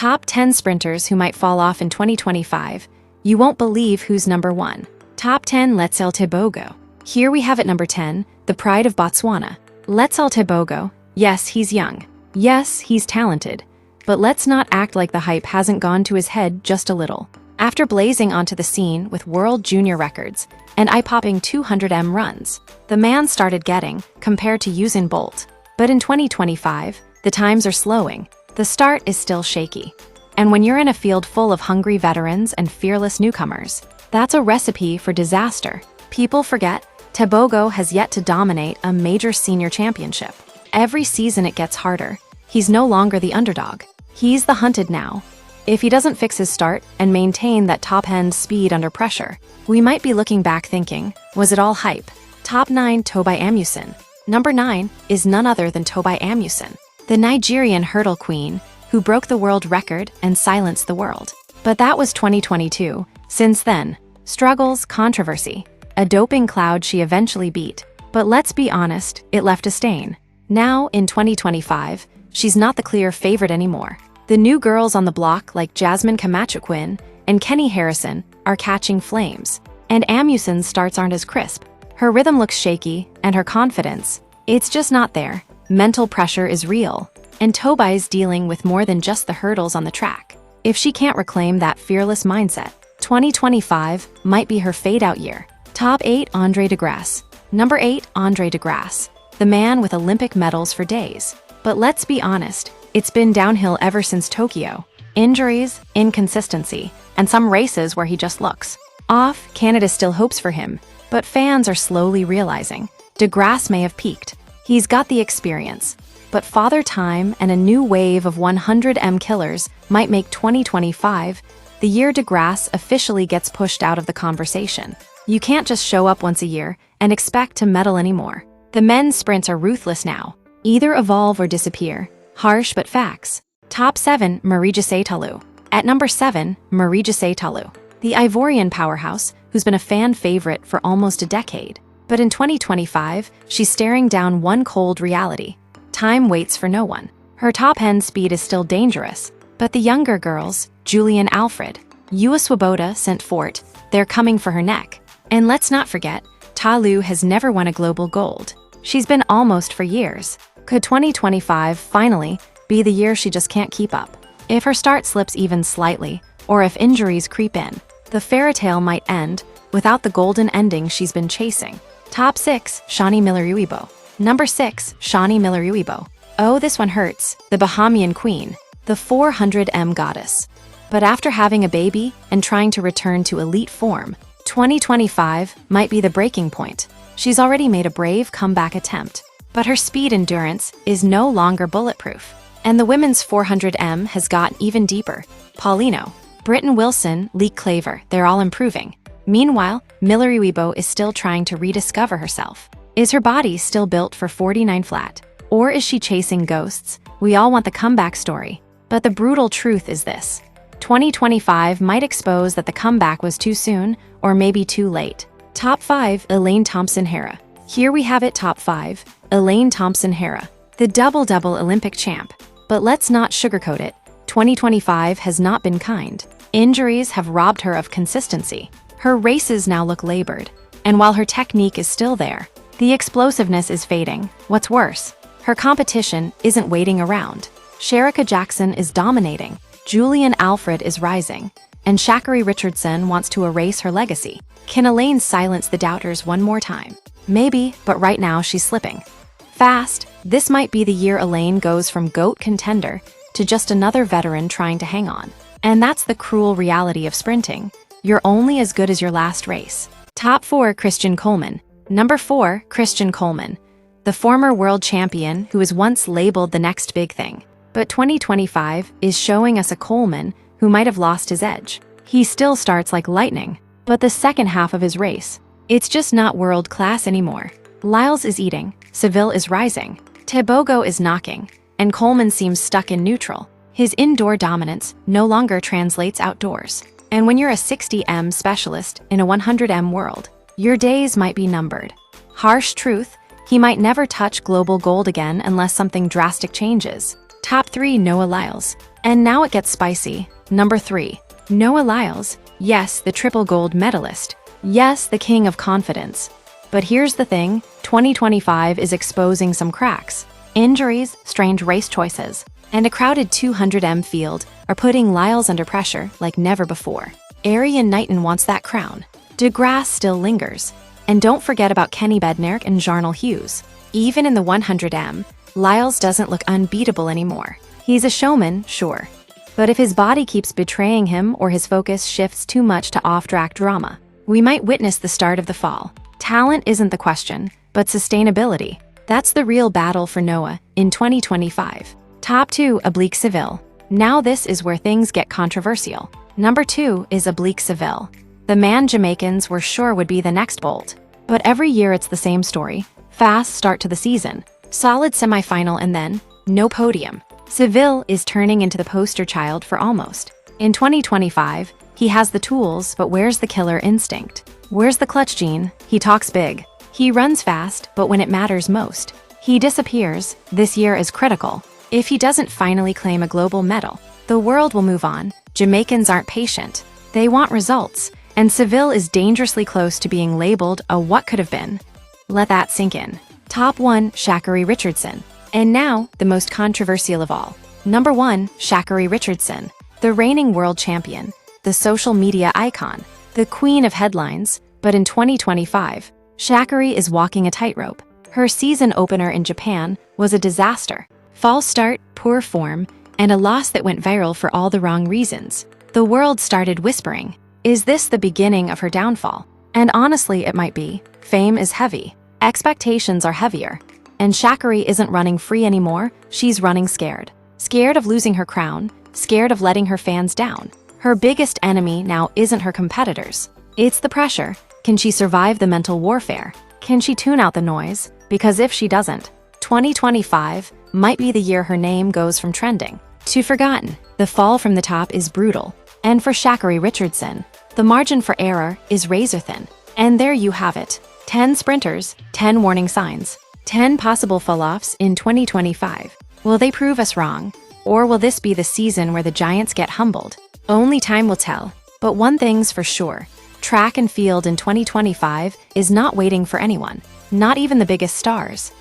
Top 10 sprinters who might fall off in 2025. You won't believe who's number 1. Top 10 Letsile Tebogo. Here we have at number 10, the pride of Botswana. Letsile Tebogo. Yes, he's young. Yes, he's talented. But let's not act like the hype hasn't gone to his head just a little. After blazing onto the scene with world junior records and eye-popping 200m runs, the man started getting compared to Usain Bolt. But in 2025, the times are slowing. The start is still shaky. And when you're in a field full of hungry veterans and fearless newcomers, that's a recipe for disaster. People forget, Tebogo has yet to dominate a major senior championship. Every season it gets harder. He's no longer the underdog. He's the hunted now. If he doesn't fix his start and maintain that top-end speed under pressure, we might be looking back thinking, was it all hype? Top 9 Tobi Amusan. Number 9 is none other than Tobi Amusan, the Nigerian hurdle queen who broke the world record and silenced the world. But that was 2022. Since then, struggles, controversy, a doping cloud she eventually beat. But let's be honest, it left a stain. Now, in 2025, she's not the clear favorite anymore. The new girls on the block like Jasmine Camacho-Quinn and Kenny Harrison are catching flames. And Amusan's starts aren't as crisp. Her rhythm looks shaky, and her confidence, it's just not there. Mental pressure is real, and Tobi's dealing with more than just the hurdles on the track. If she can't reclaim that fearless mindset, 2025 might be her fade-out year. Top 8 Andre de Grasse. Number 8 Andre de Grasse, the man with Olympic medals for days. But let's be honest, it's been downhill ever since Tokyo. Injuries, inconsistency, and some races where he just looks off. Canada still hopes for him, but fans are slowly realizing de Grasse may have peaked. He's got the experience, but Father Time and a new wave of 100m killers might make 2025 the year de Grasse officially gets pushed out of the conversation. You can't just show up once a year and expect to medal anymore. The men's sprints are ruthless now. Either evolve or disappear. Harsh but facts. Top 7 Marie-Josée Ta Lou. At number 7, Marie-Josée Ta Lou, the Ivorian powerhouse who's been a fan favorite for almost a decade. But in 2025, she's staring down one cold reality. Time waits for no one. Her top-end speed is still dangerous, but the younger girls, Julian Alfred, Ua Swoboda sent Fort, they're coming for her neck. And let's not forget, Ta Lou has never won a global gold. She's been almost for years. Could 2025 finally be the year she just can't keep up? If her start slips even slightly, or if injuries creep in, the fairy tale might end without the golden ending she's been chasing. Top 6 Shaunae Miller-Uibo. Number 6 Shaunae Miller-Uibo. Oh, this one hurts. The Bahamian queen, the 400m goddess. But after having a baby and trying to return to elite form, 2025 might be the breaking point. She's already made a brave comeback attempt, but her speed endurance is no longer bulletproof. And the women's 400m has gotten even deeper. Paulino, Britton Wilson, Lee Claver, they're all improving. Meanwhile, Miller-Uibo is still trying to rediscover herself. Is her body still built for 49 flat? Or is she chasing ghosts? We all want the comeback story. But the brutal truth is this. 2025 might expose that the comeback was too soon or maybe too late. Top 5 Elaine Thompson-Herah. Here we have it. Top 5 Elaine Thompson-Herah, the double-double Olympic champ. But let's not sugarcoat it. 2025 has not been kind. Injuries have robbed her of consistency. Her races now look labored, and while her technique is still there, the explosiveness is fading. What's worse, her competition isn't waiting around. Sha'Carri Jackson is dominating, Julian Alfred is rising, and Sha'Carri Richardson wants to erase her legacy. Can Elaine silence the doubters one more time? Maybe, but right now she's slipping fast. This might be the year Elaine goes from GOAT contender to just another veteran trying to hang on. And that's the cruel reality of sprinting. You're only as good as your last race. Top 4 Christian Coleman. Number 4 Christian Coleman, the former world champion who was once labeled the next big thing. But 2025 is showing us a Coleman who might have lost his edge. He still starts like lightning, but the second half of his race, it's just not world class anymore. Lyles is eating, Seville is rising, Tebogo is knocking, and Coleman seems stuck in neutral. His indoor dominance no longer translates outdoors. And when you're a 60m specialist in a 100m world, your days might be numbered. Harsh truth, he might never touch global gold again unless something drastic changes. Top 3 Noah Lyles. And now it gets spicy. Number 3. Noah Lyles. Yes, the triple gold medalist. Yes, the king of confidence. But here's the thing, 2025 is exposing some cracks. Injuries, strange race choices, and a crowded 200m field are putting Lyles under pressure like never before. Arian Knighton wants that crown. Grasse still lingers. And don't forget about Kenny Bednarek and Jarnell Hughes. Even in the 100m, Lyles doesn't look unbeatable anymore. He's a showman, sure. But if his body keeps betraying him or his focus shifts too much to off-track drama, we might witness the start of the fall. Talent isn't the question, but sustainability. That's the real battle for Noah in 2025. Top 2, Oblique Seville. Now this is where things get controversial. Number 2 is Oblique Seville. The man Jamaicans were sure would be the next Bolt. But every year it's the same story. Fast start to the season, solid semifinal, and then no podium. Seville is turning into the poster child for almost. In 2025, he has the tools, but where's the killer instinct? Where's the clutch gene? He talks big. He runs fast, but when it matters most, he disappears. This year is critical. If he doesn't finally claim a global medal, the world will move on. Jamaicans aren't patient. They want results, and Seville is dangerously close to being labeled a what could have been. Let that sink in. Top 1, Sha'Carri Richardson. And now, the most controversial of all. Number 1, Sha'Carri Richardson, the reigning world champion, the social media icon, the queen of headlines. But in 2025, Sha'Carri is walking a tightrope. Her season opener in Japan was a disaster. False start, poor form, and a loss that went viral for all the wrong reasons. The world started whispering, is this the beginning of her downfall? And honestly, it might be. Fame is heavy. Expectations are heavier. And Sha'Carri isn't running free anymore, she's running scared. Scared of losing her crown, scared of letting her fans down. Her biggest enemy now isn't her competitors. It's the pressure. Can she survive the mental warfare? Can she tune out the noise? Because if she doesn't, 2025 might be the year her name goes from trending to forgotten. The fall from the top is brutal. And for Sha'Carri Richardson, the margin for error is razor thin. And there you have it. 10 sprinters, 10 warning signs, 10 possible fall-offs in 2025. Will they prove us wrong? Or will this be the season where the giants get humbled? Only time will tell. But one thing's for sure. Track and field in 2025 is not waiting for anyone, not even the biggest stars.